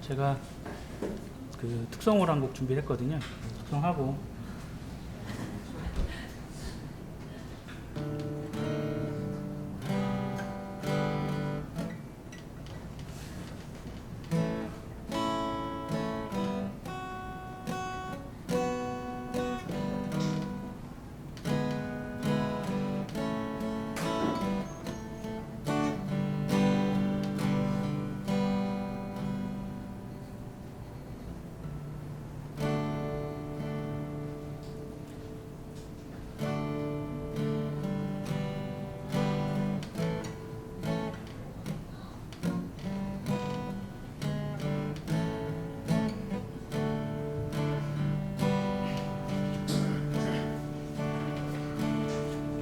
제가 그 특성으로 한 곡 준비했거든요. 특성하고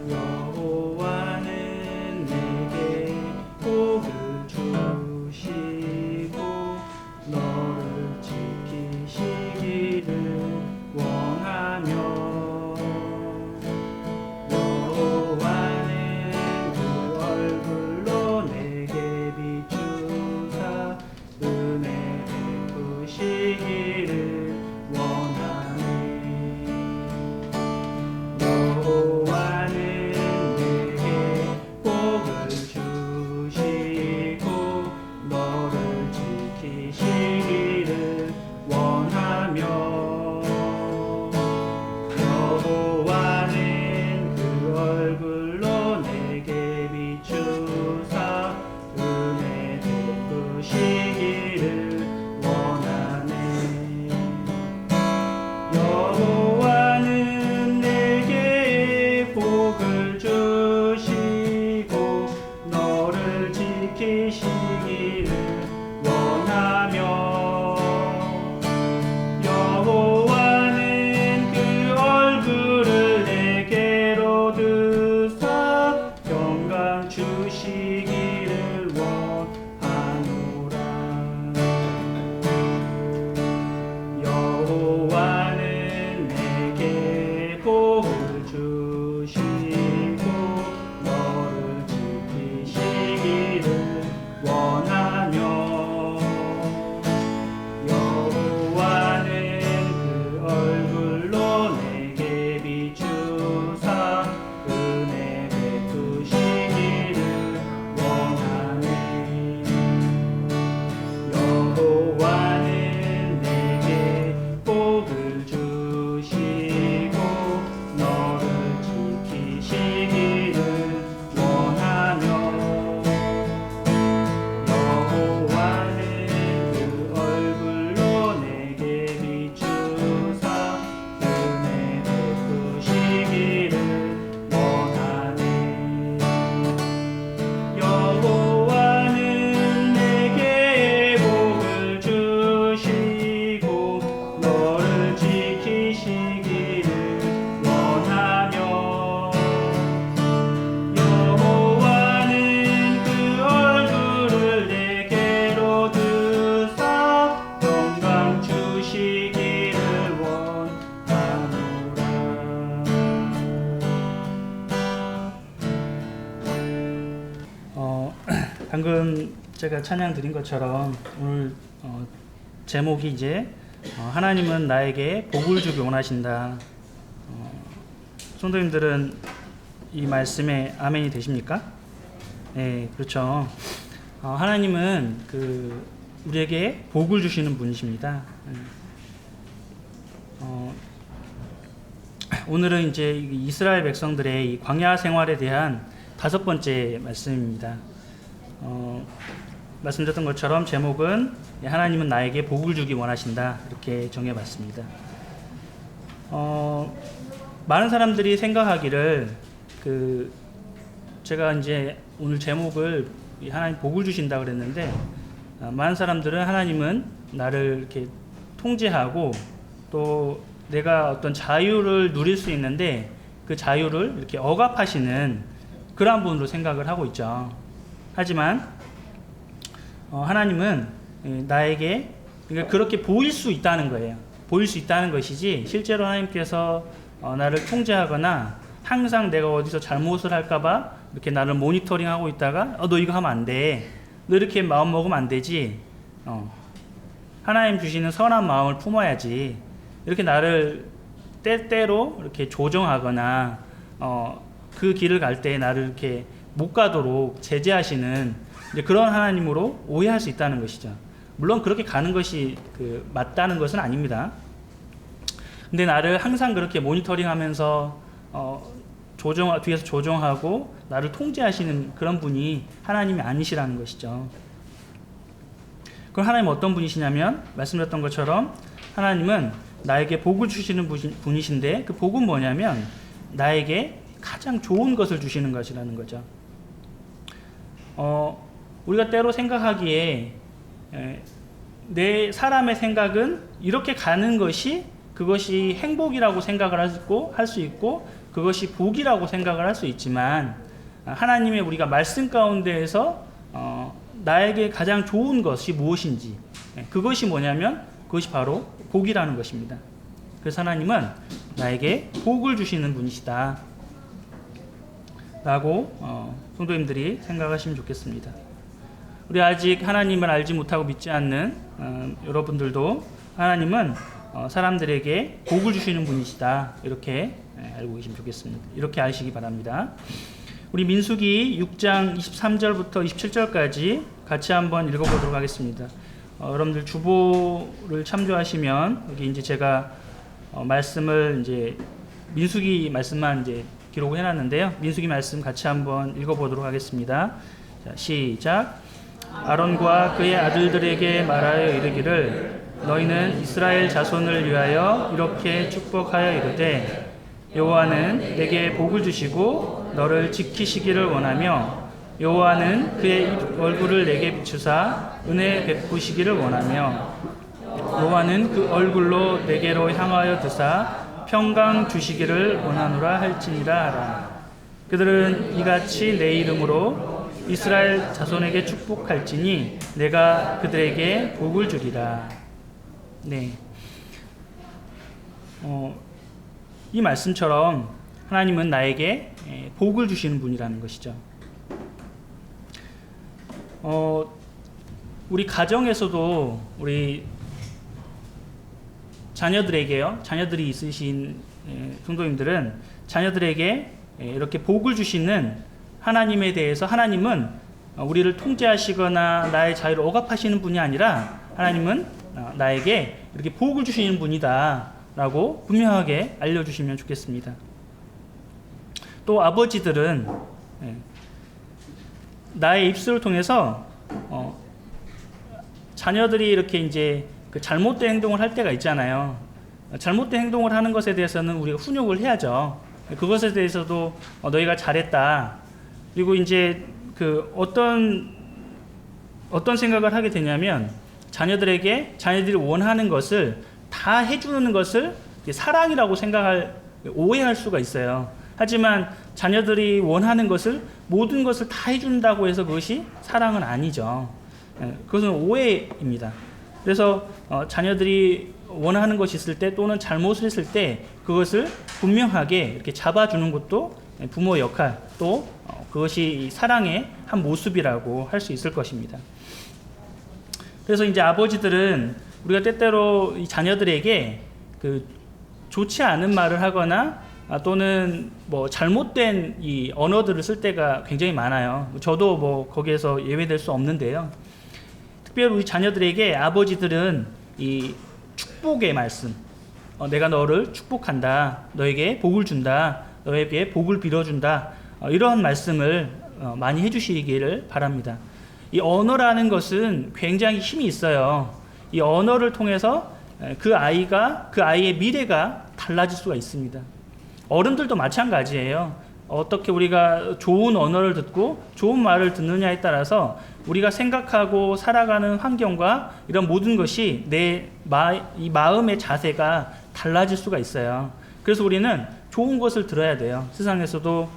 여호와는 내게 복을 주시고 너를 지키시기를 원하며 여호와는 그 얼굴로 내게 비추사 은혜 베푸시기를 원하네. 여호와는 내게 복을 주시고 너를 지키시기를 원하며 여호와는 그 얼굴로 내게 비추사 은혜 베푸시기를 원하네. 여호와는 내게 복을 주시고 너를 지키시기를 원하며 여호와는 그 얼굴을 내게로 드사 평강 주시기를 원하노라. 여호와는 내게 복을 주시고 너를 지키시기를 원하며 여호와는 그 얼굴로 내게 비추사 은혜 베푸시기를 원하네. 여호와는 내게 복을 주시고 너를 지키시기를 원하며 여호와는 그 얼굴로 내게 비추사 은혜 베푸시기를 원하네. 여호와는 내게 복을 주시고 너를 지키시기를 원하며 여호와는 그 얼굴을 내게로 드사 평강 주시기를 원하노라. 방금 제가 찬양 드린 것처럼 오늘 제목이 이제 하나님은 나에게 복을 주기 원하신다. 성도님들은 이 말씀에 아멘이 되십니까? 네, 그렇죠. 하나님은 우리에게 복을 주시는 분이십니다. 오늘은 이제 이스라엘 백성들의 이 광야 생활에 대한 5번째 말씀입니다. 말씀드렸던 것처럼 제목은 하나님은 나에게 복을 주기 원하신다, 이렇게 정해봤습니다. 많은 사람들이 생각하기를 제가 이제 오늘 제목을 하나님 복을 주신다 그랬는데 많은 사람들은 하나님은 나를 이렇게 통제하고 또 내가 어떤 자유를 누릴 수 있는데 그 자유를 이렇게 억압하시는 그러한 분으로 생각을 하고 있죠. 하지만 하나님은 나에게 그렇게 보일 수 있다는 거예요. 보일 수 있다는 것이지 실제로 하나님께서 나를 통제하거나 항상 내가 어디서 잘못을 할까봐 이렇게 나를 모니터링하고 있다가 너 이거 하면 안 돼, 너 이렇게 마음 먹으면 안 되지, 하나님 주시는 선한 마음을 품어야지 이렇게 나를 때때로 이렇게 조정하거나 그 길을 갈 때 나를 이렇게 못 가도록 제재하시는 이제 그런 하나님으로 오해할 수 있다는 것이죠. 물론 그렇게 가는 것이 맞다는 것은 아닙니다. 근데 나를 항상 그렇게 모니터링하면서 뒤에서 조정하고 나를 통제하시는 그런 분이 하나님이 아니시라는 것이죠. 그럼 하나님 어떤 분이시냐면 말씀드렸던 것처럼 하나님은 나에게 복을 주시는 분이신데 그 복은 뭐냐면 나에게 가장 좋은 것을 주시는 것이라는 거죠. 우리가 때로 생각하기에 내 사람의 생각은 이렇게 가는 것이 그것이 행복이라고 생각을 할 수 있고 그것이 복이라고 생각을 할 수 있지만 하나님의 우리가 말씀 가운데에서 나에게 가장 좋은 것이 무엇인지 그것이 뭐냐면 그것이 바로 복이라는 것입니다. 그래서 하나님은 나에게 복을 주시는 분이시다 라고 성도님들이 생각하시면 좋겠습니다. 우리 아직 하나님을 알지 못하고 믿지 않는 여러분들도 하나님은 사람들에게 복을 주시는 분이시다 이렇게 알고 계시면 좋겠습니다. 이렇게 아시기 바랍니다. 우리 민수기 6장 23절부터 27절까지 같이 한번 읽어보도록 하겠습니다. 여러분들 주보를 참조하시면 여기 이제 제가 말씀을 이제 민수기 말씀만 이제 기록을 해놨는데요. 민수기 말씀 같이 한번 읽어보도록 하겠습니다. 자, 시작. 아론과 그의 아들들에게 말하여 이르기를 너희는 이스라엘 자손을 위하여 이렇게 축복하여 이르되 여호와는 내게 복을 주시고 너를 지키시기를 원하며 여호와는 그의 얼굴을 내게 비추사 은혜 베푸시기를 원하며 여호와는 그 얼굴로 내게로 향하여 드사 평강 주시기를 원하노라 할지니라 하라. 그들은 이같이 내 이름으로 이스라엘 자손에게 축복할지니 내가 그들에게 복을 주리라. 네. 이 말씀처럼 하나님은 나에게 복을 주시는 분이라는 것이죠. 우리 가정에서도 우리 자녀들에게요. 자녀들이 있으신 성도님들은 자녀들에게 이렇게 복을 주시는 하나님에 대해서 하나님은 우리를 통제하시거나 나의 자유를 억압하시는 분이 아니라 하나님은 나에게 이렇게 복을 주시는 분이다 라고 분명하게 알려주시면 좋겠습니다. 또 아버지들은 나의 입술을 통해서 자녀들이 이렇게 이제 그 잘못된 행동을 할 때가 있잖아요. 잘못된 행동을 하는 것에 대해서는 우리가 훈육을 해야죠. 그것에 대해서도 너희가 잘했다. 그리고 이제 그 어떤 생각을 하게 되냐면 자녀들이 원하는 것을 다 해주는 것을 사랑이라고 오해할 수가 있어요. 하지만 자녀들이 원하는 것을 모든 것을 다 해준다고 해서 그것이 사랑은 아니죠. 그것은 오해입니다. 그래서 자녀들이 원하는 것이 있을 때 또는 잘못을 했을 때 그것을 분명하게 이렇게 잡아주는 것도 부모의 역할, 또 그것이 사랑의 한 모습이라고 할 수 있을 것입니다. 그래서 이제 아버지들은 우리가 때때로 이 자녀들에게 그 좋지 않은 말을 하거나 또는 뭐 잘못된 이 언어들을 쓸 때가 굉장히 많아요. 저도 뭐 거기에서 예외될 수 없는데요. 특별히 우리 자녀들에게 아버지들은 이 축복의 말씀, 내가 너를 축복한다, 너에게 복을 준다, 너에게 복을 빌어준다, 이런 말씀을 많이 해주시기를 바랍니다. 이 언어라는 것은 굉장히 힘이 있어요. 이 언어를 통해서 그 아이의 미래가 달라질 수가 있습니다. 어른들도 마찬가지예요. 어떻게 우리가 좋은 언어를 듣고 좋은 말을 듣느냐에 따라서 우리가 생각하고 살아가는 환경과 이런 모든 것이 이 마음의 자세가 달라질 수가 있어요. 그래서 우리는 좋은 것을 들어야 돼요. 세상에서도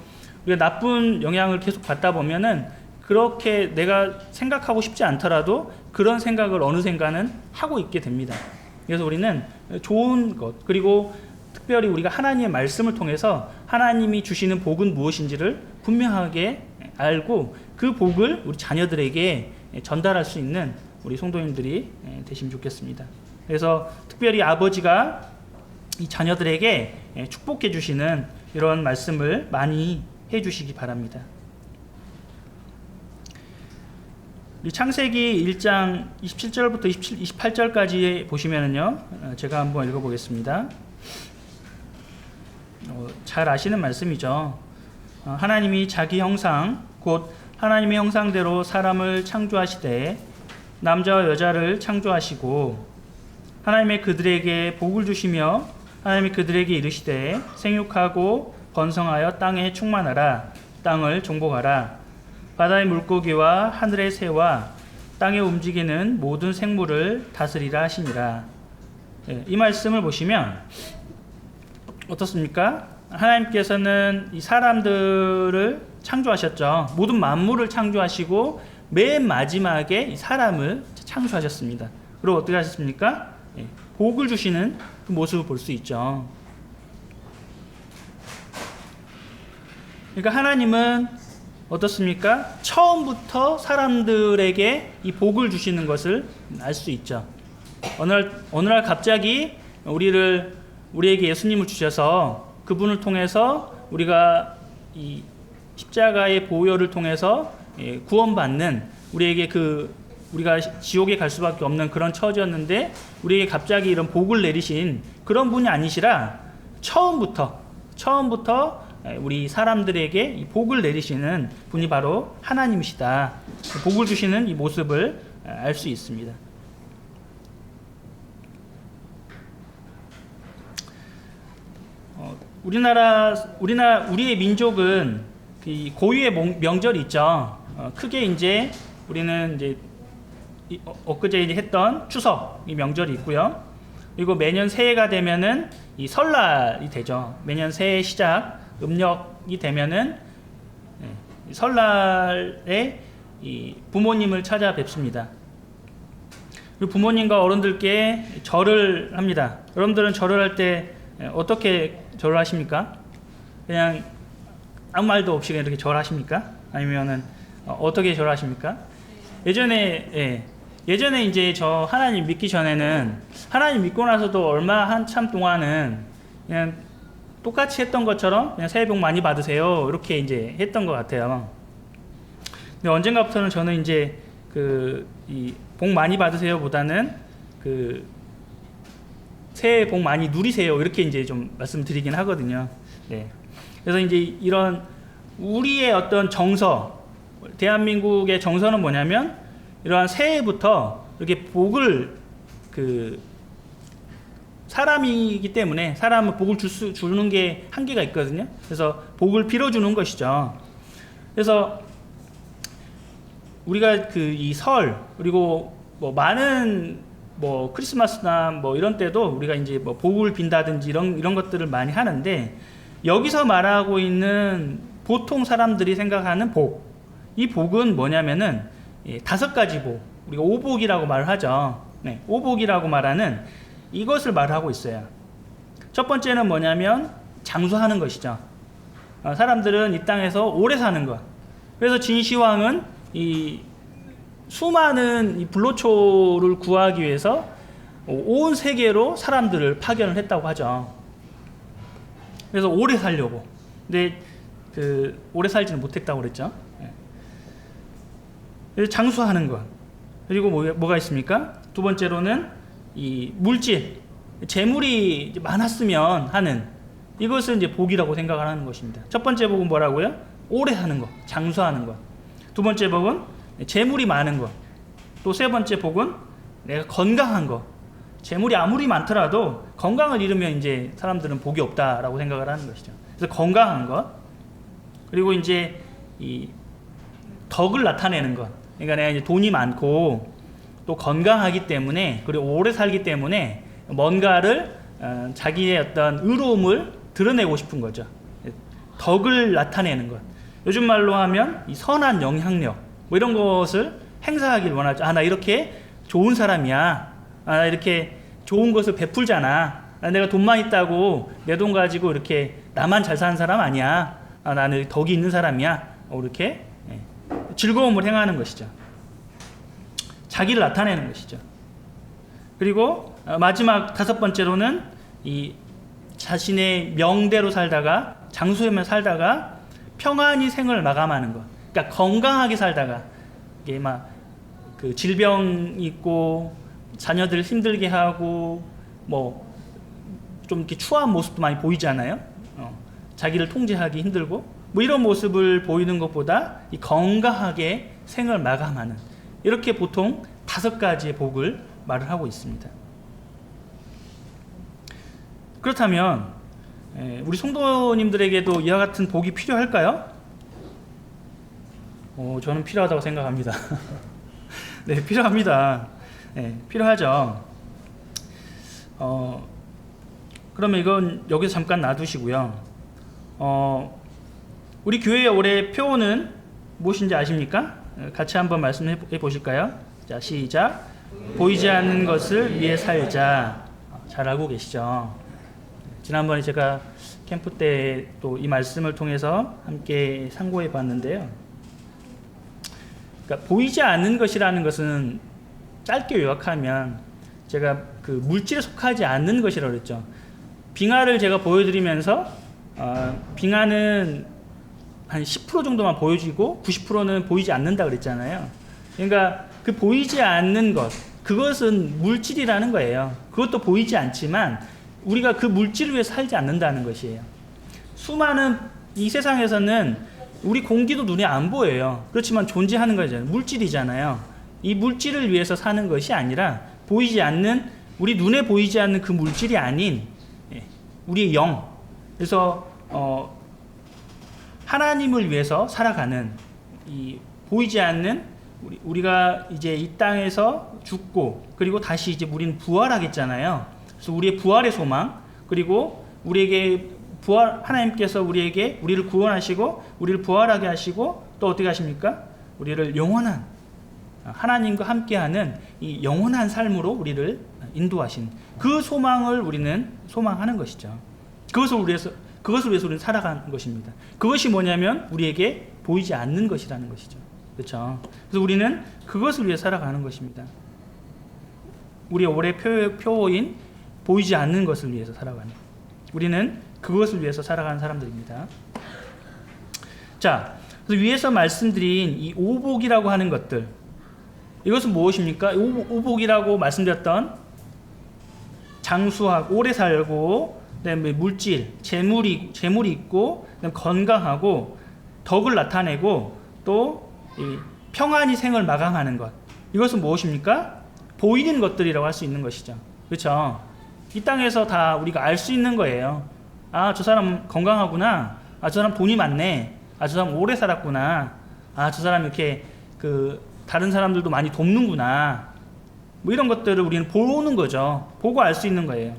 우리가 나쁜 영향을 계속 받다 보면은 그렇게 내가 생각하고 싶지 않더라도 그런 생각을 어느샌가는 하고 있게 됩니다. 그래서 우리는 좋은 것, 그리고 특별히 우리가 하나님의 말씀을 통해서 하나님이 주시는 복은 무엇인지를 분명하게 알고 그 복을 우리 자녀들에게 전달할 수 있는 우리 성도님들이 되시면 좋겠습니다. 그래서 특별히 아버지가 이 자녀들에게 축복해 주시는 이런 말씀을 많이 해 주시기 바랍니다. 이 창세기 1장 27절부터 28절까지 보시면은요, 제가 한번 읽어보겠습니다. 잘 아시는 말씀이죠. 하나님이 자기 형상 곧 하나님의 형상대로 사람을 창조하시되 남자와 여자를 창조하시고 하나님의 그들에게 복을 주시며 하나님이 그들에게 이르시되 생육하고 번성하여 땅에 충만하라. 땅을 정복하라. 바다의 물고기와 하늘의 새와 땅에 움직이는 모든 생물을 다스리라 하시니라. 이 말씀을 보시면 어떻습니까? 하나님께서는 이 사람들을 창조하셨죠. 모든 만물을 창조하시고 맨 마지막에 이 사람을 창조하셨습니다. 그리고 어떻게 하셨습니까? 복을 주시는 그 모습을 볼 수 있죠. 그러니까 하나님은 어떻습니까? 처음부터 사람들에게 이 복을 주시는 것을 알 수 있죠. 어느 날 갑자기 우리에게 예수님을 주셔서 그분을 통해서 우리가 이 십자가의 보혈을 통해서 구원받는 우리에게 우리가 지옥에 갈 수밖에 없는 그런 처지였는데 우리에게 갑자기 이런 복을 내리신 그런 분이 아니시라 처음부터 우리 사람들에게 이 복을 내리시는 분이 바로 하나님이시다. 복을 주시는 이 모습을 알 수 있습니다. 우리의 민족은 그 고유의 명절이 있죠. 크게 이제 우리는 이제 엊그제 이제 했던 추석 이 명절이 있고요. 그리고 매년 새해가 되면은 이 설날이 되죠. 매년 새해 시작 음력이 되면은 설날에 이 부모님을 찾아뵙습니다. 그리고 부모님과 어른들께 절을 합니다. 여러분들은 절을 할 때 어떻게 절을 하십니까? 그냥 아무 말도 없이 그냥 이렇게 절하십니까? 아니면은 어떻게 절하십니까? 예전에 이제 저 하나님 믿기 전에는 하나님 믿고 나서도 한참 동안은 그냥 똑같이 했던 것처럼 그냥 새해 복 많이 받으세요 이렇게 이제 했던 것 같아요. 근데 언젠가부터는 저는 이제 이 복 많이 받으세요보다는 새해 복 많이 누리세요 이렇게 이제 좀 말씀드리긴 하거든요. 네. 그래서 이제 이런 우리의 어떤 정서, 대한민국의 정서는 뭐냐면 이러한 새해부터 이렇게 복을 사람이기 때문에 사람은 복을 주는 게 한계가 있거든요. 그래서 복을 빌어주는 것이죠. 그래서 우리가 이 설 그리고 뭐 많은 뭐 크리스마스나 뭐 이런 때도 우리가 이제 뭐 복을 빈다든지 이런 것들을 많이 하는데 여기서 말하고 있는 보통 사람들이 생각하는 복, 이 복은 뭐냐면은 5가지 복, 우리가 오복이라고 말을 하죠. 네, 오복이라고 말하는 이것을 말하고 있어요. 첫 번째는 뭐냐면 장수하는 것이죠. 사람들은 이 땅에서 오래 사는 것. 그래서 진시황은 이 수많은 이 불로초를 구하기 위해서 온 세계로 사람들을 파견을 했다고 하죠. 그래서 오래 살려고. 근데 오래 살지는 못했다고 그랬죠. 그래서 장수하는 것. 그리고 뭐가 있습니까? 두 번째로는 이 물질, 재물이 많았으면 하는 이것을 이제 복이라고 생각을 하는 것입니다. 첫 번째 복은 뭐라고요? 오래 사는 것, 장수하는 것. 두 번째 복은 재물이 많은 것. 또 세 번째 복은 내가 건강한 것. 재물이 아무리 많더라도 건강을 잃으면 이제 사람들은 복이 없다라고 생각을 하는 것이죠. 그래서 건강한 것. 그리고 이제 이 덕을 나타내는 것. 그러니까 내가 이제 돈이 많고 또 건강하기 때문에 그리고 오래 살기 때문에 뭔가를 자기의 어떤 의로움을 드러내고 싶은 거죠. 덕을 나타내는 것. 요즘 말로 하면 이 선한 영향력 뭐 이런 것을 행사하길 원하죠. 나 이렇게 좋은 사람이야. 나 이렇게 좋은 것을 베풀잖아. 내가 돈만 있다고 내 돈 가지고 이렇게 나만 잘 사는 사람 아니야. 나는 덕이 있는 사람이야. 이렇게 즐거움을 행하는 것이죠. 자기를 나타내는 것이죠. 그리고 마지막 5번째로는 이 자신의 명대로 살다가 장수에만 살다가 평안히 생을 마감하는 것. 그러니까 건강하게 살다가 이게 막 그 질병이 있고 자녀들 힘들게 하고 뭐 좀 이렇게 추한 모습도 많이 보이잖아요. 자기를 통제하기 힘들고 뭐 이런 모습을 보이는 것보다 이 건강하게 생을 마감하는, 이렇게 보통 5가지의 복을 말을 하고 있습니다. 그렇다면 우리 성도님들에게도 이와 같은 복이 필요할까요? 저는 필요하다고 생각합니다. 네, 필요합니다. 네, 필요하죠. 그러면 이건 여기서 잠깐 놔두시고요. 우리 교회의 올해 표어는 무엇인지 아십니까? 같이 한번 말씀해 보실까요? 자, 시작. 보이지 않는 것을 위해 살자. 잘 알고 계시죠? 지난번에 제가 캠프 때 또 이 말씀을 통해서 함께 상고해 봤는데요. 그러니까 보이지 않는 것이라는 것은 짧게 요약하면 제가 그 물질에 속하지 않는 것이라고 그랬죠. 빙하를 제가 보여드리면서 빙하는 한 10% 정도만 보여지고 90%는 보이지 않는다 그랬잖아요. 그러니까 그 보이지 않는 것, 그것은 물질이라는 거예요. 그것도 보이지 않지만 우리가 그 물질을 위해 살지 않는다는 것이에요. 수많은 이 세상에서는 우리 공기도 눈에 안 보여요. 그렇지만 존재하는 거잖아요. 물질이잖아요. 이 물질을 위해서 사는 것이 아니라 보이지 않는, 우리 눈에 보이지 않는 그 물질이 아닌 우리의 영, 그래서 하나님을 위해서 살아가는, 이 보이지 않는 우리가 이제 이 땅에서 죽고 그리고 다시 이제 우리는 부활하겠잖아요. 그래서 우리의 부활의 소망, 그리고 우리에게 하나님께서 우리를 구원하시고 우리를 부활하게 하시고 또 어떻게 하십니까? 우리를 영원한 하나님과 함께하는 이 영원한 삶으로 우리를 인도하신 그 소망을 우리는 소망하는 것이죠. 그것을 위해서 우리는 살아가는 것입니다. 그것이 뭐냐면 우리에게 보이지 않는 것이라는 것이죠. 그렇죠? 그래서 우리는 그것을 위해 살아가는 것입니다. 우리의 올해 표어인 보이지 않는 것을 위해서 살아가는, 우리는 그것을 위해서 살아가는 사람들입니다. 자, 그래서 위에서 말씀드린 이 오복이라고 하는 것들, 이것은 무엇입니까? 오복이라고 말씀드렸던 장수하고 오래 살고, 그다음에 물질, 재물이 있고, 그다음에 건강하고 덕을 나타내고 또 평안히 생을 마감하는 것, 이것은 무엇입니까? 보이는 것들이라고 할 수 있는 것이죠. 그렇죠? 이 땅에서 다 우리가 알 수 있는 거예요. 아, 저 사람 건강하구나. 아, 저 사람 돈이 많네. 아, 저 사람 오래 살았구나. 아, 저 사람 이렇게 다른 사람들도 많이 돕는구나. 뭐 이런 것들을 우리는 보는 거죠. 보고 알 수 있는 거예요.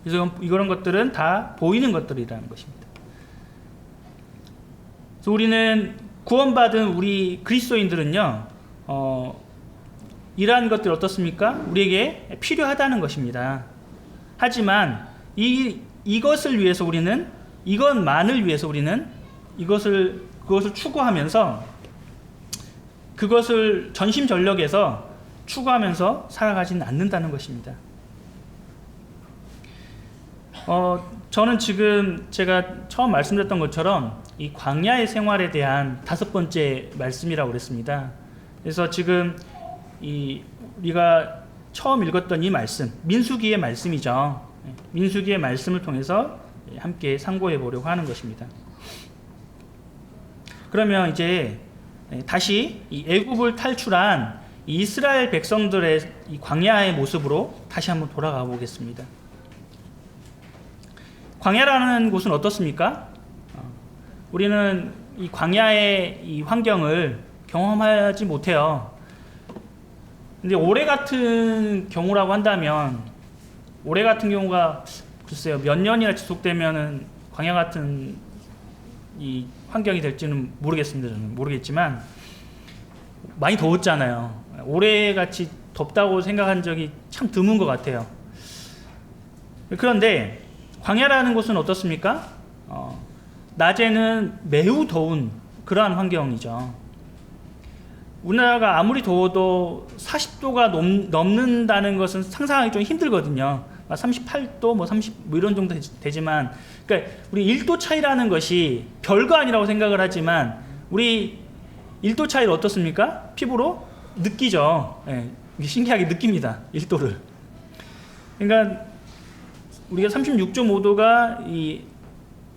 그래서 이런 것들은 다 보이는 것들이라는 것입니다. 그래서 우리는 구원받은 우리 그리스도인들은요, 이러한 것들이 어떻습니까? 우리에게 필요하다는 것입니다. 하지만 이것을 위해서 우리는, 이것만을 위해서 우리는 그것을 추구하면서, 그것을 전심전력해서 추구하면서 살아가지는 않는다는 것입니다. 저는 지금 제가 처음 말씀드렸던 것처럼 이 광야의 생활에 대한 5번째 말씀이라고 그랬습니다. 그래서 지금 우리가 처음 읽었던 이 말씀, 민수기의 말씀이죠. 민수기의 말씀을 통해서 함께 상고해 보려고 하는 것입니다. 그러면 이제 다시 이 애굽을 탈출한 이스라엘 백성들의 이 광야의 모습으로 다시 한번 돌아가 보겠습니다. 광야라는 곳은 어떻습니까? 우리는 이 광야의 이 환경을 경험하지 못해요. 근데 올해 같은 경우라고 한다면, 올해 같은 경우가 글쎄요, 몇 년이나 지속되면은 광야 같은 이 환경이 될지는 모르겠습니다. 저는 모르겠지만 많이 더웠잖아요. 올해 같이 덥다고 생각한 적이 참 드문 것 같아요. 그런데 광야라는 곳은 어떻습니까? 낮에는 매우 더운 그러한 환경이죠. 우리나라가 아무리 더워도 40도가 넘는다는 것은 상상하기 좀 힘들거든요. 38도, 뭐 30, 뭐 이런 정도 되지만, 그러니까 우리 1도 차이라는 것이 별거 아니라고 생각을 하지만, 우리 1도 차이를 어떻습니까? 피부로 느끼죠. 예, 신기하게 느낍니다. 1도를. 그러니까 우리가 36.5도가 이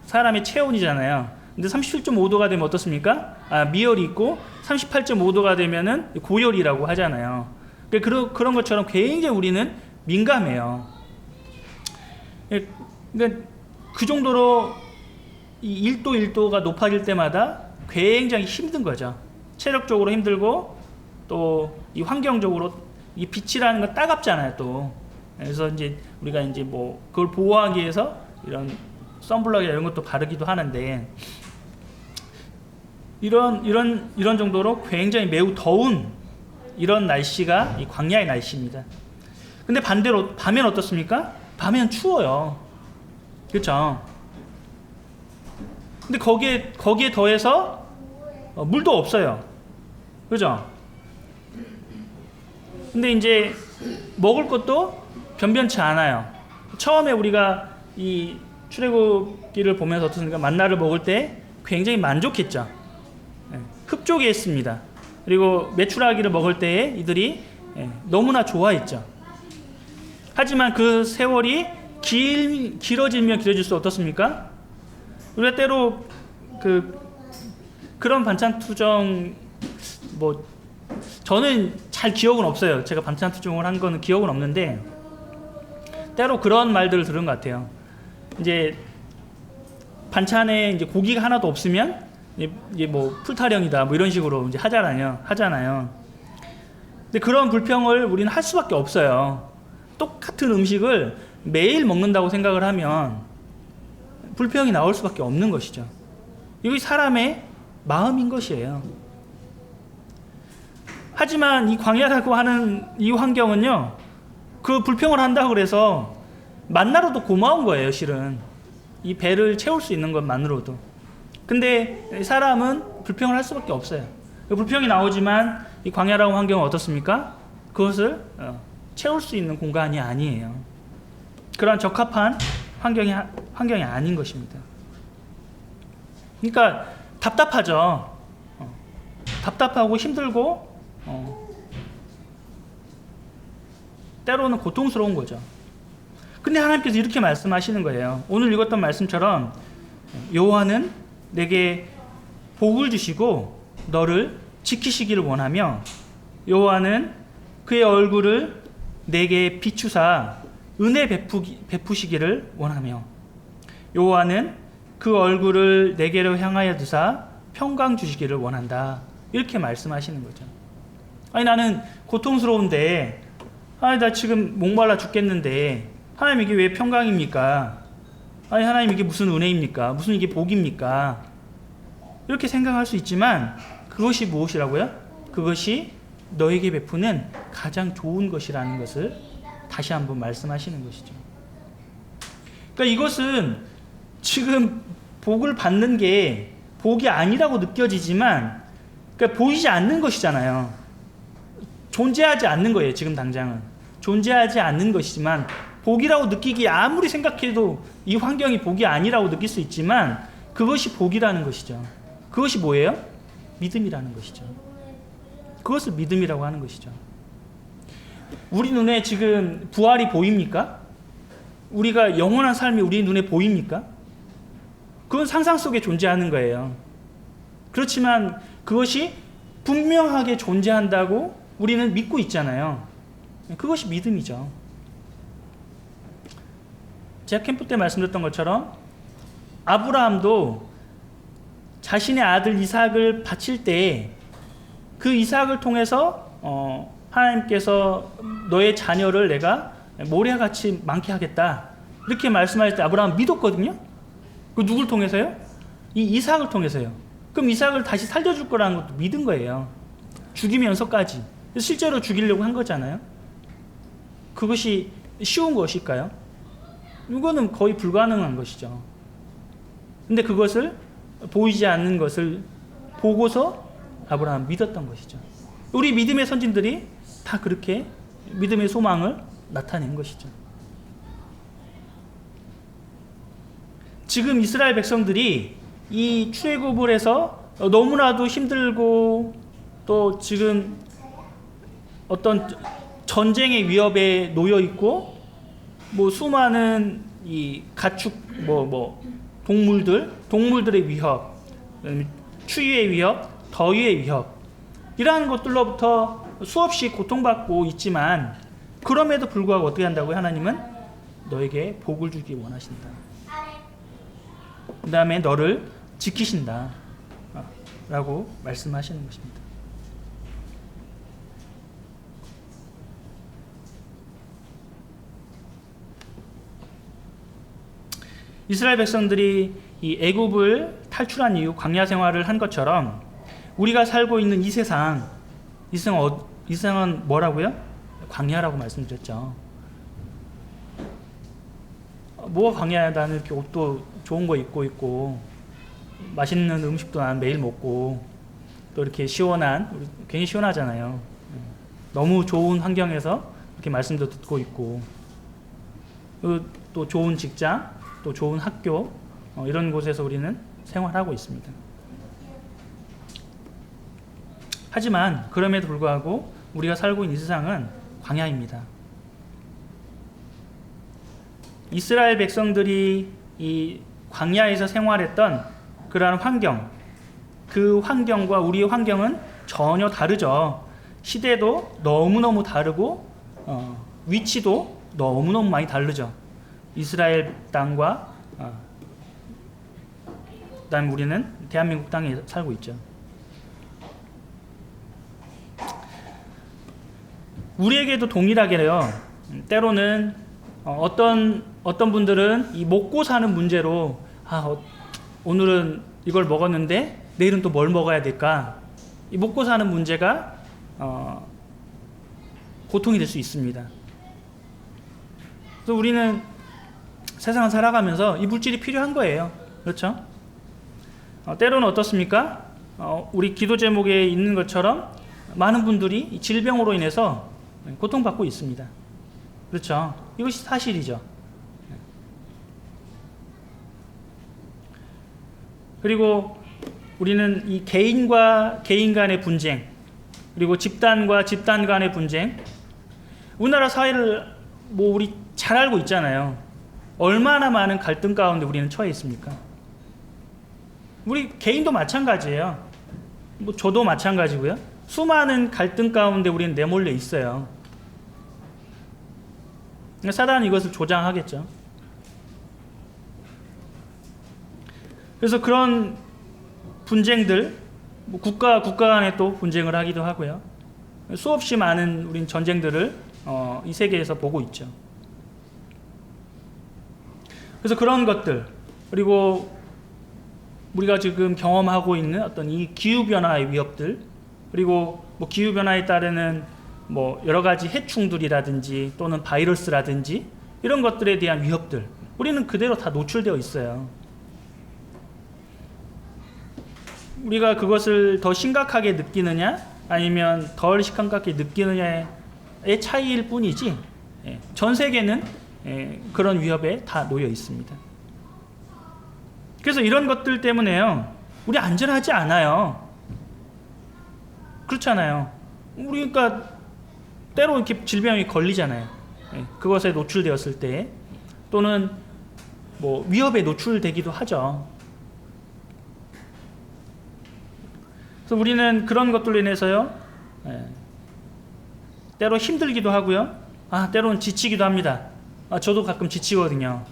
사람의 체온이잖아요. 근데 37.5도가 되면 어떻습니까? 미열이 있고 38.5도가 되면은 고열이라고 하잖아요. 그런 것처럼 굉장히 우리는 민감해요. 그러니까 그 정도로 이 1도가 높아질 때마다 굉장히 힘든 거죠. 체력적으로 힘들고 또 이 환경적으로 이 빛이라는 건 따갑잖아요, 또. 그래서 이제 우리가 이제 뭐 그걸 보호하기 위해서 이런 선블럭 이런 것도 바르기도 하는데 이런 정도로 굉장히 매우 더운 이런 날씨가 이 광야의 날씨입니다. 근데 반대로 밤엔 어떻습니까? 밤엔 추워요. 그렇죠? 근데 거기에 더해서 물도 없어요. 그죠? 근데 이제 먹을 것도 변변치 않아요. 처음에 우리가 이 출애굽기를 보면서 어떻습니까? 만나를 먹을 때 굉장히 만족했죠. 흡족했습니다. 그리고 메추라기를 먹을 때에 이들이 너무나 좋아했죠. 하지만 그 세월이 길어지면 길어질수록 어떻습니까? 우리가 때로 그런 반찬 투정 뭐 저는 잘 기억은 없어요. 제가 반찬 투정을 한 거는 기억은 없는데 때로 그런 말들을 들은 것 같아요. 이제 반찬에 이제 고기가 하나도 없으면 이게 뭐 풀타령이다 뭐 이런 식으로 이제 하잖아요. 근데 그런 불평을 우리는 할 수밖에 없어요. 똑같은 음식을 매일 먹는다고 생각을 하면 불평이 나올 수밖에 없는 것이죠. 이게 사람의 마음인 것이에요. 하지만 이 광야라고 하는 이 환경은요, 그 불평을 한다고 그래서 만나로도 고마운 거예요, 실은. 이 배를 채울 수 있는 것만으로도. 근데 사람은 불평을 할 수밖에 없어요. 불평이 나오지만 이 광야라고 환경은 어떻습니까? 그것을 채울 수 있는 공간이 아니에요. 그런 적합한 환경이 아닌 것입니다. 그러니까 답답하죠. 답답하고 힘들고 때로는 고통스러운 거죠. 근데 하나님께서 이렇게 말씀하시는 거예요. 오늘 읽었던 말씀처럼 여호와는 내게 복을 주시고 너를 지키시기를 원하며 여호와는 그의 얼굴을 내게 비추사 은혜 베푸시기를 원하며 여호와는 그 얼굴을 내게로 향하여 두사 평강 주시기를 원한다. 이렇게 말씀하시는 거죠. 아니 나는 고통스러운데 나 지금 목말라 죽겠는데 하나님 이게 왜 평강입니까? 아니 하나님 이게 무슨 은혜입니까? 무슨 이게 복입니까? 이렇게 생각할 수 있지만 그것이 무엇이라고요? 그것이 너에게 베푸는 가장 좋은 것이라는 것을 다시 한번 말씀하시는 것이죠. 그러니까 이것은 지금 복을 받는 게 복이 아니라고 느껴지지만 그러니까 보이지 않는 것이잖아요. 존재하지 않는 거예요. 지금 당장은 존재하지 않는 것이지만 복이라고 느끼기 아무리 생각해도 이 환경이 복이 아니라고 느낄 수 있지만 그것이 복이라는 것이죠. 그것이 뭐예요? 믿음이라는 것이죠. 그것을 믿음이라고 하는 것이죠. 우리 눈에 지금 부활이 보입니까? 우리가 영원한 삶이 우리 눈에 보입니까? 그건 상상 속에 존재하는 거예요. 그렇지만 그것이 분명하게 존재한다고 우리는 믿고 있잖아요. 그것이 믿음이죠. 제가 캠프 때 말씀드렸던 것처럼 아브라함도 자신의 아들 이삭을 바칠 때 그 이삭을 통해서 하나님께서 너의 자녀를 내가 모래같이 많게 하겠다 이렇게 말씀하실 때 아브라함은 믿었거든요. 그 누굴 통해서요? 이 이삭을 통해서요. 그럼 이삭을 다시 살려줄 거라는 것도 믿은 거예요. 죽이면서까지. 실제로 죽이려고 한 거잖아요. 그것이 쉬운 것일까요? 이거는 거의 불가능한 것이죠. 근데 그것을 보이지 않는 것을 보고서 아브라함은 믿었던 것이죠. 우리 믿음의 선진들이 다 그렇게 믿음의 소망을 나타낸 것이죠. 지금 이스라엘 백성들이 이 출애굽을 해서 너무나도 힘들고 또 지금 어떤 전쟁의 위협에 놓여 있고 뭐 수많은 이 가축 동물들의 위협, 추위의 위협, 더위의 위협 이러한 것들로부터 수없이 고통받고 있지만 그럼에도 불구하고 어떻게 한다고요? 하나님은 너에게 복을 주기 원하신다. 그 다음에 너를 지키신다 라고 말씀하시는 것입니다. 이스라엘 백성들이 이 애굽을 탈출한 이후 광야 생활을 한 것처럼 우리가 살고 있는 이 세상은 뭐라고요? 광야라고 말씀드렸죠. 뭐가 광야야? 나는 이렇게 옷도 좋은 거 입고 있고 맛있는 음식도 난 매일 먹고 또 이렇게 굉장히 시원하잖아요. 너무 좋은 환경에서 이렇게 말씀도 듣고 있고 또 좋은 직장, 또 좋은 학교 이런 곳에서 우리는 생활하고 있습니다. 하지만 그럼에도 불구하고 우리가 살고 있는 이 세상은 광야입니다. 이스라엘 백성들이 이 광야에서 생활했던 그러한 환경, 그 환경과 우리의 환경은 전혀 다르죠. 시대도 너무너무 다르고 위치도 너무너무 많이 다르죠. 이스라엘 땅과 그다음에 우리는 대한민국 땅에 살고 있죠. 우리에게도 동일하게요. 때로는 어떤 분들은 이 먹고 사는 문제로 오늘은 이걸 먹었는데 내일은 또 뭘 먹어야 될까? 이 먹고 사는 문제가 고통이 될 수 있습니다. 그래서 우리는 세상을 살아가면서 이 물질이 필요한 거예요. 그렇죠? 때로는 어떻습니까? 우리 기도 제목에 있는 것처럼 많은 분들이 이 질병으로 인해서 고통받고 있습니다. 그렇죠? 이것이 사실이죠. 그리고 우리는 이 개인과 개인 간의 분쟁, 그리고 집단과 집단 간의 분쟁, 우리나라 사회를 우리 잘 알고 있잖아요. 얼마나 많은 갈등 가운데 우리는 처해 있습니까? 우리 개인도 마찬가지예요. 저도 마찬가지고요. 수많은 갈등 가운데 우리는 내몰려 있어요. 사단은 이것을 조장하겠죠. 그래서 그런 분쟁들, 국가 간에 또 분쟁을 하기도 하고요. 수없이 많은 우린 전쟁들을 이 세계에서 보고 있죠. 그래서 그런 것들, 그리고 우리가 지금 경험하고 있는 어떤 이 기후변화의 위협들, 그리고 기후변화에 따르는 여러 가지 해충들이라든지 또는 바이러스라든지 이런 것들에 대한 위협들, 우리는 그대로 다 노출되어 있어요. 우리가 그것을 더 심각하게 느끼느냐 아니면 덜 심각하게 느끼느냐의 차이일 뿐이지 전 세계는 그런 위협에 다 놓여 있습니다. 그래서 이런 것들 때문에요, 우리 안전하지 않아요. 그렇잖아요. 우리가 때로 이렇게 질병이 걸리잖아요. 그것에 노출되었을 때 또는 위협에 노출되기도 하죠. 그래서 우리는 그런 것들로 인해서요, 때로 힘들기도 하고요. 때로는 지치기도 합니다. 저도 가끔 지치거든요.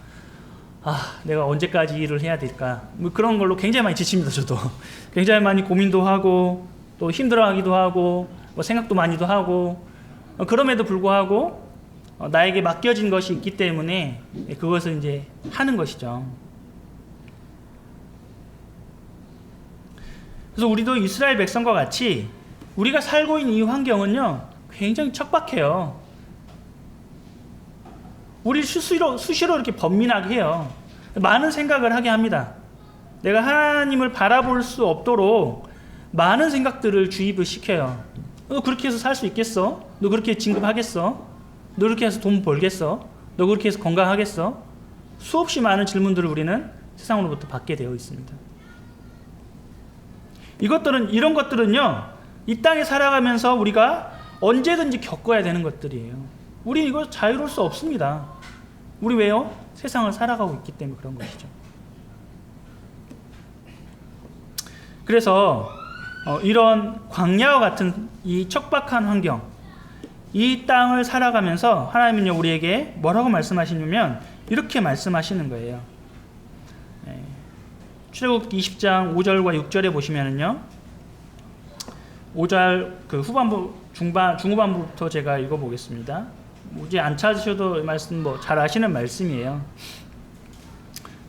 내가 언제까지 일을 해야 될까? 그런 걸로 굉장히 많이 지칩니다. 저도 굉장히 많이 고민도 하고 또 힘들어하기도 하고 생각도 많이도 하고, 그럼에도 불구하고 나에게 맡겨진 것이 있기 때문에 그것을 이제 하는 것이죠. 그래서 우리도 이스라엘 백성과 같이 우리가 살고 있는 이 환경은요, 굉장히 척박해요. 우리 수시로 이렇게 번민하게 해요. 많은 생각을 하게 합니다. 내가 하나님을 바라볼 수 없도록 많은 생각들을 주입을 시켜요. 너 그렇게 해서 살 수 있겠어? 너 그렇게 진급하겠어? 너 그렇게 해서 돈 벌겠어? 너 그렇게 해서 건강하겠어? 수없이 많은 질문들을 우리는 세상으로부터 받게 되어 있습니다. 이런 것들은요, 이 땅에 살아가면서 우리가 언제든지 겪어야 되는 것들이에요. 우리 이거 자유로울 수 없습니다. 우리 왜요? 세상을 살아가고 있기 때문에 그런 것이죠. 그래서 이런 광야와 같은 이 척박한 환경, 이 땅을 살아가면서 하나님은요, 우리에게 뭐라고 말씀하시냐면 이렇게 말씀하시는 거예요. 출애굽기 20장 5절과 6절에 보시면은요, 5절 그 후반부 중후반부부터 제가 읽어보겠습니다. 이제 안 찾으셔도 말씀 잘 아시는 말씀이에요.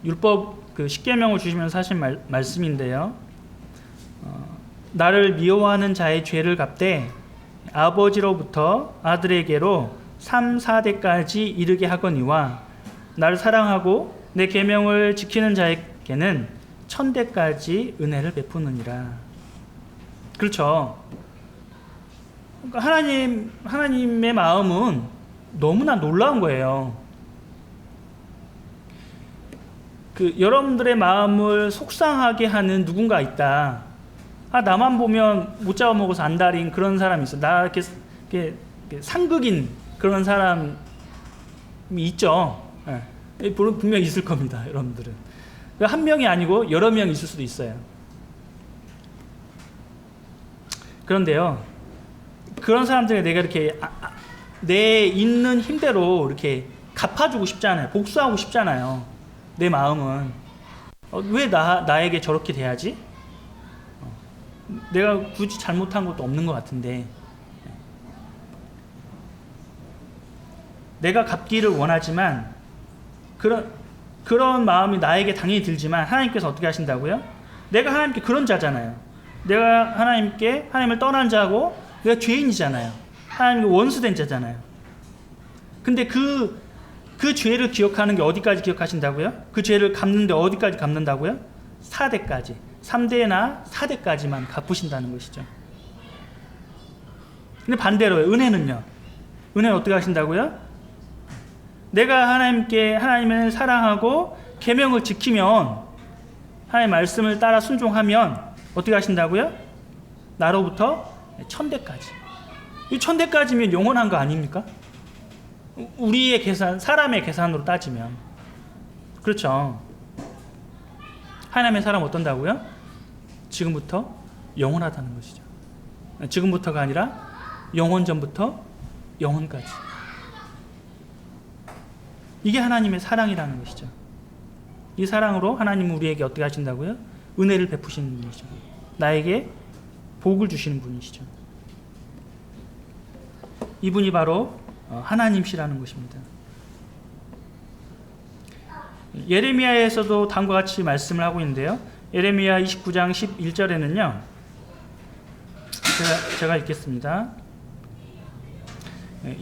율법 그 십계명을 주시면서 하신 말씀인데요. 나를 미워하는 자의 죄를 갚되 아버지로부터 아들에게로 3, 4대까지 이르게 하거니와 나를 사랑하고 내 계명을 지키는 자에게는 1000대까지 은혜를 베푸느니라. 그렇죠. 그러니까 하나님의 마음은 너무나 놀라운 거예요. 여러분들의 마음을 속상하게 하는 누군가 있다. 나만 보면 못 잡아먹어서 안달인 그런 사람이 있어. 나 이렇게 상극인 그런 사람이 있죠. 분명히 있을 겁니다, 여러분들은. 한 명이 아니고 여러 명이 있을 수도 있어요. 그런데요, 그런 사람들에 내가 이렇게 내 있는 힘대로 이렇게 갚아주고 싶잖아요. 복수하고 싶잖아요. 내 마음은 왜 나에게 저렇게 돼야지? 내가 굳이 잘못한 것도 없는 것 같은데 내가 갚기를 원하지만 그런 마음이 나에게 당연히 들지만 하나님께서 어떻게 하신다고요? 내가 하나님께 그런 자잖아요. 내가 하나님을 떠난 자고 내가 죄인이잖아요. 하나님께 원수된 자잖아요. 근데 그 죄를 기억하는 게 어디까지 기억하신다고요? 그 죄를 갚는데 어디까지 갚는다고요? 4대까지. 3대나 4대까지만 갚으신다는 것이죠. 근데 반대로요. 은혜는요. 은혜는 어떻게 하신다고요? 내가 하나님을 사랑하고 계명을 지키면, 하나님의 말씀을 따라 순종하면 어떻게 하신다고요? 나로부터 1000대까지. 이 1000대까지면 영원한 거 아닙니까? 우리의 계산, 사람의 계산으로 따지면. 그렇죠. 하나님의 사람 어떤다고요? 지금부터 영원하다는 것이죠. 지금부터가 아니라 영원전부터 영원까지. 이게 하나님의 사랑이라는 것이죠. 이 사랑으로 하나님은 우리에게 어떻게 하신다고요? 은혜를 베푸시는 분이죠. 나에게 복을 주시는 분이시죠. 이분이 바로 하나님이시라는 것입니다. 예레미야에서도 다음과 같이 말씀을 하고 있는데요. 예레미야 29장 11절에는요. 제가 읽겠습니다.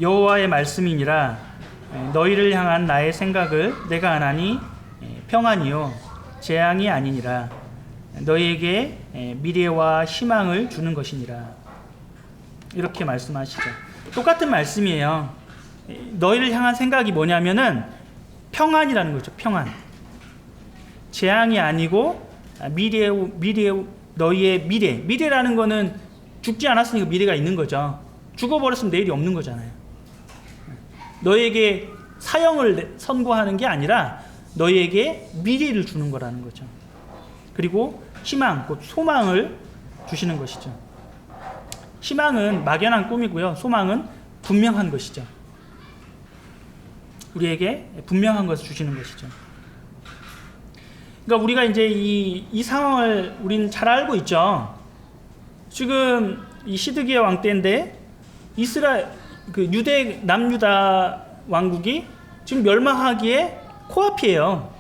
여호와의 말씀이니라 너희를 향한 나의 생각을 내가 아나니 평안이요 재앙이 아니니라 너희에게 미래와 희망을 주는 것이니라. 이렇게 말씀하시죠. 똑같은 말씀이에요. 너희를 향한 생각이 뭐냐면은 평안이라는 거죠. 평안. 재앙이 아니고 너희의 미래라는 거는 죽지 않았으니까 미래가 있는 거죠. 죽어버렸으면 내일이 없는 거잖아요. 너희에게 사형을 선고하는 게 아니라 너희에게 미래를 주는 거라는 거죠. 그리고 희망, 곧 소망을 주시는 것이죠. 희망은 막연한 꿈이고요. 소망은 분명한 것이죠. 우리에게 분명한 것을 주시는 것이죠. 그러니까 우리가 이제 이 상황을 우리는 잘 알고 있죠. 지금 이 시드기야 왕 때인데 남유다 왕국이 지금 멸망하기에 코앞이에요.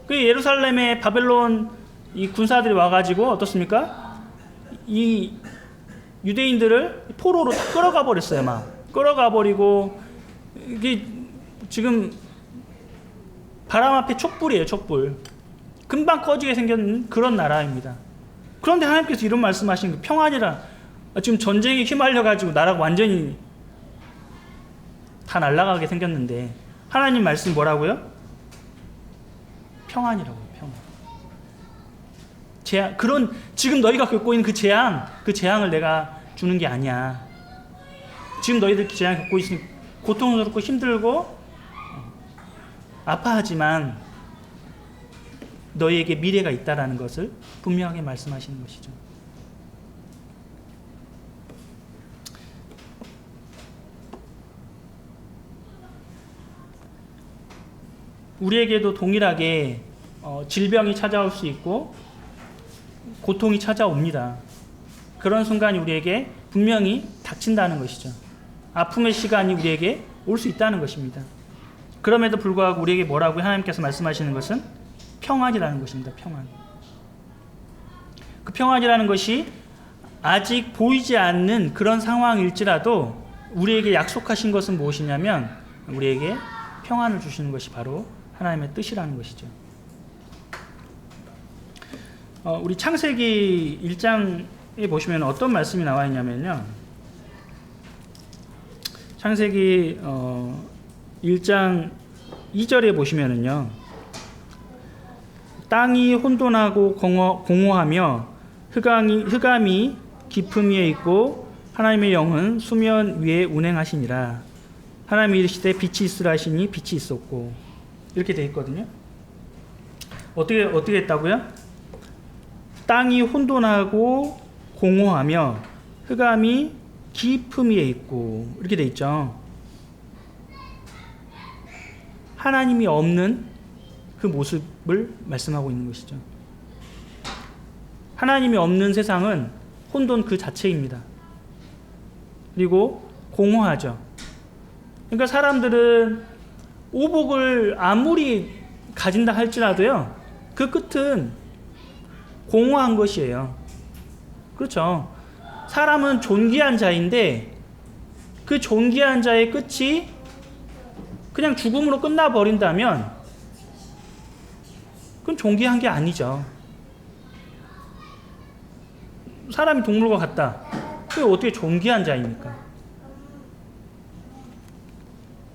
그 예루살렘에 바벨론 이 군사들이 와가지고 어떻습니까? 이 유대인들을 포로로 끌어가 버렸어요. 끌어가 버리고 이게 지금 바람 앞에 촛불이에요. 촛불. 금방 꺼지게 생긴 그런 나라입니다. 그런데 하나님께서 이런 말씀하시는 게 평안이라 지금 전쟁에 휘말려가지고 나라가 완전히 다 날아가게 생겼는데 하나님 말씀 뭐라고요? 평안이라고요. 평안. 재앙, 그런 지금 너희가 겪고 있는 그 재앙을 내가 주는 게 아니야. 지금 너희들 재앙 겪고 있으니 고통스럽고 힘들고 아파하지만 너희에게 미래가 있다라는 것을 분명하게 말씀하시는 것이죠. 우리에게도 동일하게 질병이 찾아올 수 있고 고통이 찾아옵니다. 그런 순간이 우리에게 분명히 닥친다는 것이죠. 아픔의 시간이 우리에게 올 수 있다는 것입니다. 그럼에도 불구하고 우리에게 뭐라고 하나님께서 말씀하시는 것은 평안이라는 것입니다. 평안. 그 평안이라는 것이 아직 보이지 않는 그런 상황일지라도 우리에게 약속하신 것은 무엇이냐면 우리에게 평안을 주시는 것이 바로 하나님의 뜻이라는 것이죠. 우리 창세기 1장에 보시면 어떤 말씀이 나와 있냐면요. 창세기 1장 2절에 보시면은요. 땅이 혼돈하고 공허하며 흑암이 깊음 위에 있고 하나님의 영은 수면 위에 운행하시니라. 하나님이 이르시되 빛이 있으라 하시니 빛이 있었고. 이렇게 되어 있거든요. 어떻게 했다고요? 땅이 혼돈하고 공허하며 흑암이 깊음 위에 있고 이렇게 되어 있죠. 하나님이 없는 그 모습을 말씀하고 있는 것이죠. 하나님이 없는 세상은 혼돈 그 자체입니다. 그리고 공허하죠. 그러니까 사람들은 오복을 아무리 가진다 할지라도요, 그 끝은 공허한 것이에요. 그렇죠. 사람은 존귀한 자인데 그 존귀한 자의 끝이 그냥 죽음으로 끝나버린다면 그건 존귀한 게 아니죠. 사람이 동물과 같다. 그게 어떻게 존귀한 자입니까?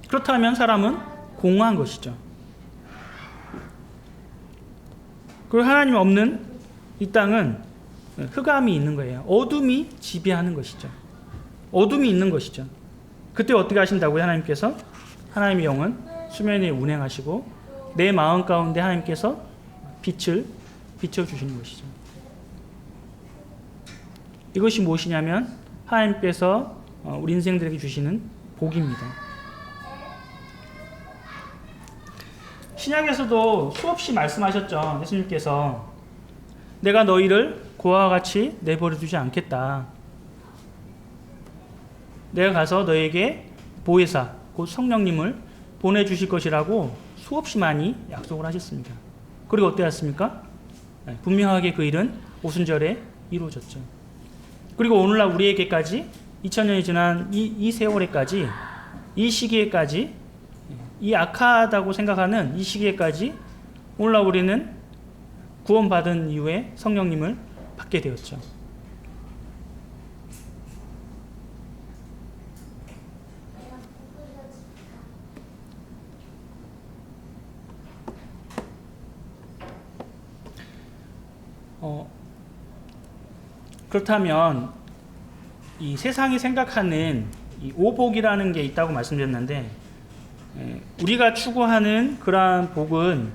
그렇다면 사람은 공허한 것이죠. 그리고 하나님 없는 이 땅은 흑암이 있는 거예요. 어둠이 지배하는 것이죠. 어둠이 있는 것이죠. 그때 어떻게 하신다고요? 하나님께서 하나님의 영은 수면 위에 운행하시고 내 마음 가운데 하나님께서 빛을 비춰주시는 것이죠. 이것이 무엇이냐면 하나님께서 우리 인생들에게 주시는 복입니다. 신약에서도 수없이 말씀하셨죠. 예수님께서 내가 너희를 고아와 같이 내버려두지 않겠다. 내가 가서 너에게 보혜사 곧 성령님을 보내주실 것이라고 수없이 많이 약속을 하셨습니다. 그리고 어떠했습니까? 분명하게 그 일은 오순절에 이루어졌죠. 그리고 오늘날 우리에게까지 2000년이 지난 이 세월에까지 이 시기에까지 이 악하다고 생각하는 이 시기에까지 오늘날 우리는 구원받은 이후에 성령님을 받게 되었죠. 그렇다면 이 세상이 생각하는 이 오복이라는 게 있다고 말씀드렸는데 우리가 추구하는 그러한 복은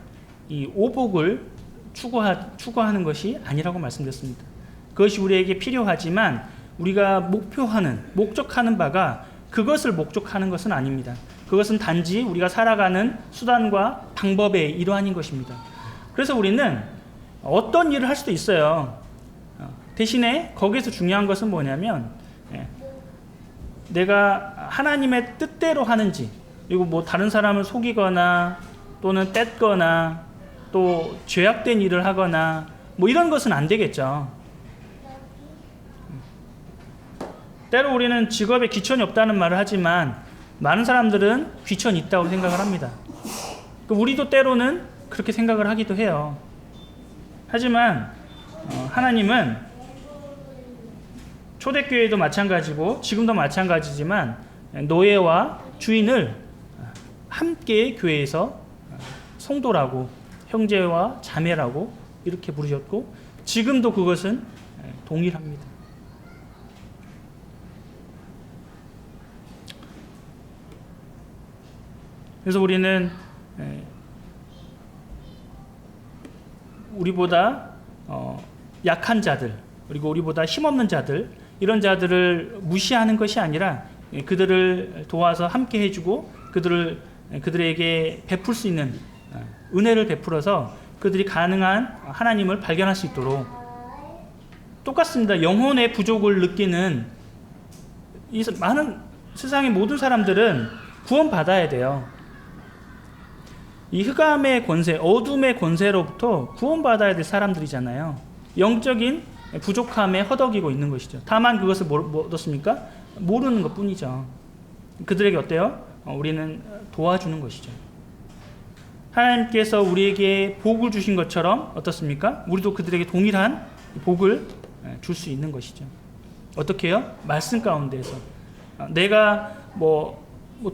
이 오복을 추구하는 것이 아니라고 말씀드렸습니다. 그것이 우리에게 필요하지만 우리가 목적하는 바가 그것을 목적하는 것은 아닙니다. 그것은 단지 우리가 살아가는 수단과 방법의 일환인 것입니다. 그래서 우리는 어떤 일을 할 수도 있어요. 대신에 거기에서 중요한 것은 뭐냐면 내가 하나님의 뜻대로 하는지, 그리고 뭐 다른 사람을 속이거나 또는 뺏거나 또 죄악된 일을 하거나 뭐 이런 것은 안 되겠죠. 때로 우리는 직업에 귀천이 없다는 말을 하지만 많은 사람들은 귀천이 있다고 생각을 합니다. 우리도 때로는 그렇게 생각을 하기도 해요. 하지만 하나님은 초대교회도 마찬가지고 지금도 마찬가지지만 노예와 주인을 함께 교회에서 성도라고, 형제와 자매라고 이렇게 부르셨고, 지금도 그것은 동일합니다. 그래서 우리는 우리보다 약한 자들, 그리고 우리보다 힘없는 자들, 이런 자들을 무시하는 것이 아니라 그들을 도와서 함께 해주고 그들에게 베풀 수 있는 은혜를 베풀어서 그들이 가능한 하나님을 발견할 수 있도록, 똑같습니다. 영혼의 부족을 느끼는 이 많은 세상의 모든 사람들은 구원받아야 돼요. 이 흑암의 권세, 어둠의 권세로부터 구원받아야 될 사람들이잖아요. 영적인 부족함에 허덕이고 있는 것이죠. 다만 그것을 어떻습니까? 모르는 것 뿐이죠. 그들에게 어때요? 우리는 도와주는 것이죠. 하나님께서 우리에게 복을 주신 것처럼 어떻습니까? 우리도 그들에게 동일한 복을 줄 수 있는 것이죠. 어떻게 해요? 말씀 가운데에서. 내가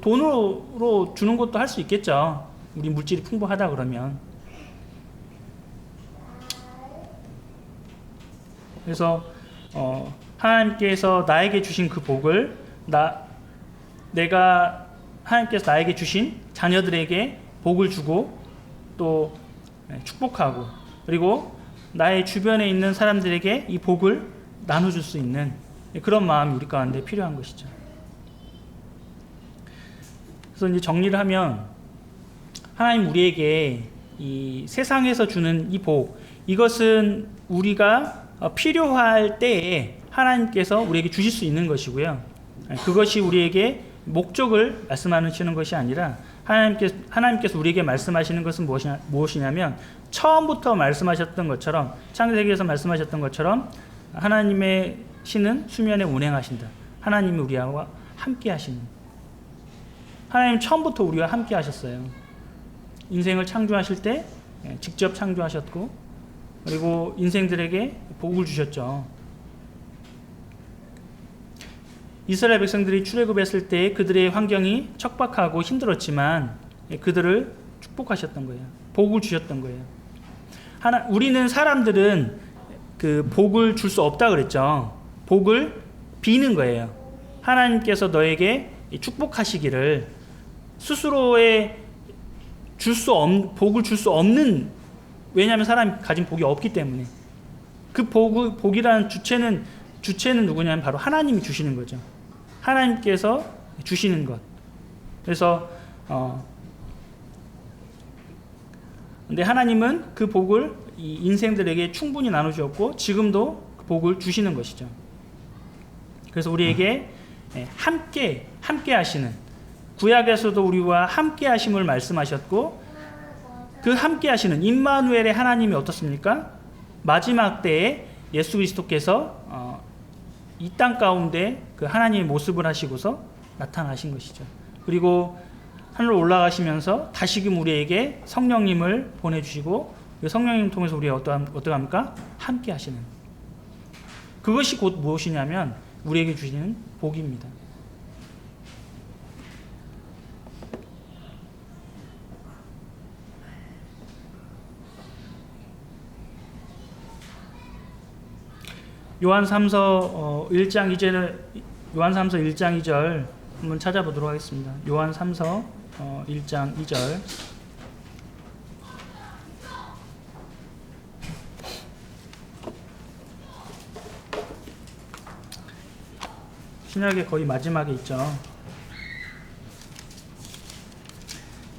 돈으로 주는 것도 할 수 있겠죠. 우리 물질이 풍부하다 그러면. 그래서 하나님께서 나에게 주신 그 복을 내가 하나님께서 나에게 주신 자녀들에게 복을 주고 또 축복하고, 그리고 나의 주변에 있는 사람들에게 이 복을 나눠줄 수 있는 그런 마음이 우리 가운데 필요한 것이죠. 그래서 이제 정리를 하면, 하나님 우리에게 이 세상에서 주는 이 복, 이것은 우리가 필요할 때에 하나님께서 우리에게 주실 수 있는 것이고요. 그것이 우리에게 목적을 말씀하시는 것이 아니라 하나님께서 우리에게 말씀하시는 것은 무엇이냐면, 처음부터 말씀하셨던 것처럼, 창세기에서 말씀하셨던 것처럼 하나님의 신은 수면에 운행하신다. 하나님이 우리와 함께 하시는, 하나님 처음부터 우리와 함께 하셨어요. 인생을 창조하실 때 직접 창조하셨고, 그리고 인생들에게 복을 주셨죠. 이스라엘 백성들이 출애굽했을 때 그들의 환경이 척박하고 힘들었지만 그들을 축복하셨던 거예요. 복을 주셨던 거예요. 우리는 사람들은 그 복을 줄 수 없다 그랬죠. 복을 비는 거예요. 하나님께서 너에게 축복하시기를, 스스로의 복을 줄 수 없는, 왜냐하면 사람이 가진 복이 없기 때문에. 그 복이라는 주체는 누구냐면 바로 하나님이 주시는 거죠. 하나님께서 주시는 것. 그래서 근데 하나님은 그 복을 이 인생들에게 충분히 나눠주었고 지금도 그 복을 주시는 것이죠. 그래서 우리에게 함께 하시는, 구약에서도 우리와 함께 하심을 말씀하셨고, 그 함께 하시는 임마누엘의 하나님이 어떻습니까? 마지막 때에 예수 그리스도께서 이 땅 가운데 그 하나님의 모습을 하시고서 나타나신 것이죠. 그리고 하늘로 올라가시면서 다시금 우리에게 성령님을 보내주시고, 그 성령님 통해서 우리가 어떻게 합니까? 함께 하시는, 그것이 곧 무엇이냐면 우리에게 주시는 복입니다. 요한3서 1장 2절 한번 찾아보도록 하겠습니다. 요한3서 1장 2절. 신약의 거의 마지막에 있죠.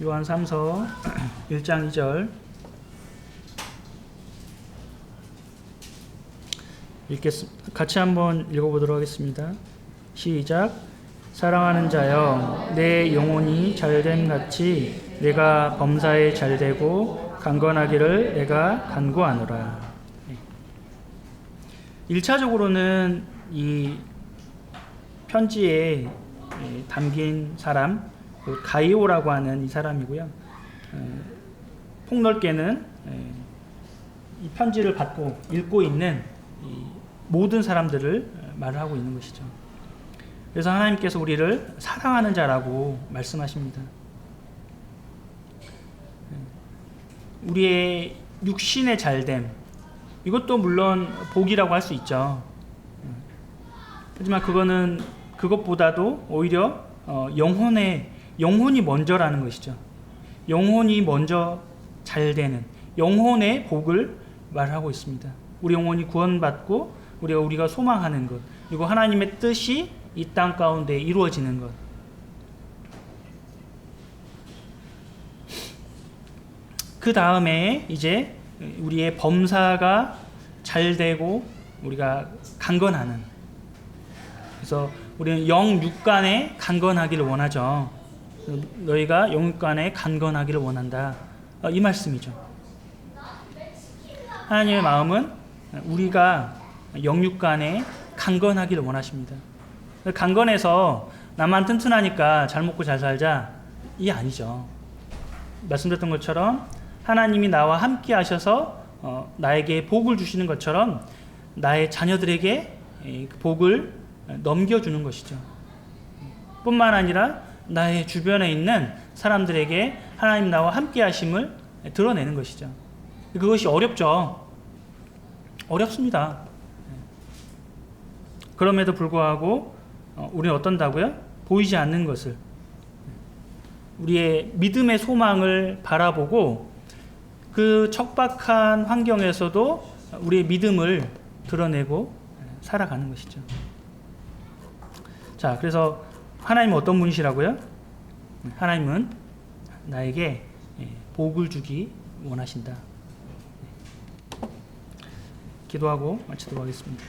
요한3서 1장 2절 같이 한번 읽어보도록 하겠습니다. 시작. 사랑하는 자여, 내 영혼이 잘됨 같이 내가 범사에 잘되고 강건하기를 내가 간구하노라. 1차적으로는 이 편지에 담긴 사람, 가이오라고 하는 이 사람이고요. 폭넓게는 이 편지를 받고 읽고 있는 모든 사람들을 말을 하고 있는 것이죠. 그래서 하나님께서 우리를 사랑하는 자라고 말씀하십니다. 우리의 육신의 잘됨, 이것도 물론 복이라고 할 수 있죠. 하지만 그것보다도 오히려 영혼이 먼저라는 것이죠. 영혼이 먼저 잘 되는 영혼의 복을 말하고 있습니다. 우리 영혼이 구원받고 우리가 소망하는 것, 그리고 하나님의 뜻이 이 땅 가운데 이루어지는 것. 그 다음에 이제 우리의 범사가 잘 되고 우리가 강건하는, 그래서 우리는 영육간에 강건하기를 원하죠. 너희가 영육간에 강건하기를 원한다, 이 말씀이죠. 하나님의 마음은 우리가 영육간에 강건하기를 원하십니다. 강건해서 나만 튼튼하니까 잘 먹고 잘 살자, 이 아니죠. 말씀드렸던 것처럼 하나님이 나와 함께 하셔서 나에게 복을 주시는 것처럼 나의 자녀들에게 그 복을 넘겨주는 것이죠. 뿐만 아니라 나의 주변에 있는 사람들에게 하나님 나와 함께 하심을 드러내는 것이죠. 그것이 어렵죠. 어렵습니다. 그럼에도 불구하고 우리는 어떤다고요? 보이지 않는 것을, 우리의 믿음의 소망을 바라보고 그 척박한 환경에서도 우리의 믿음을 드러내고 살아가는 것이죠. 자, 그래서 하나님은 어떤 분이시라고요? 하나님은 나에게 복을 주기 원하신다. 기도하고 마치도록 하겠습니다.